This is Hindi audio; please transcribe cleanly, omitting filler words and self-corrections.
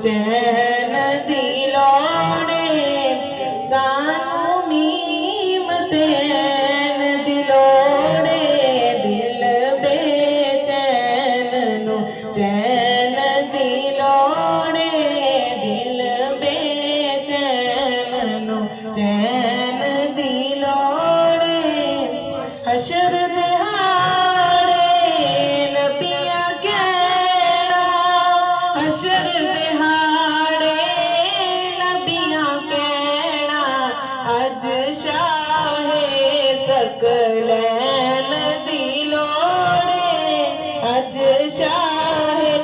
चैन दिलोड़े सानू मीम तैन दिलोड़े दिल बेचैन नु चैन दिलोड़े दिल बेचैन नु चैन दिलोड़े हशर दिहाड़े नबिया कहना हशर दिहाड़े नबिया कहना अज शाहे सकलैन दिलोड़े अज शाहे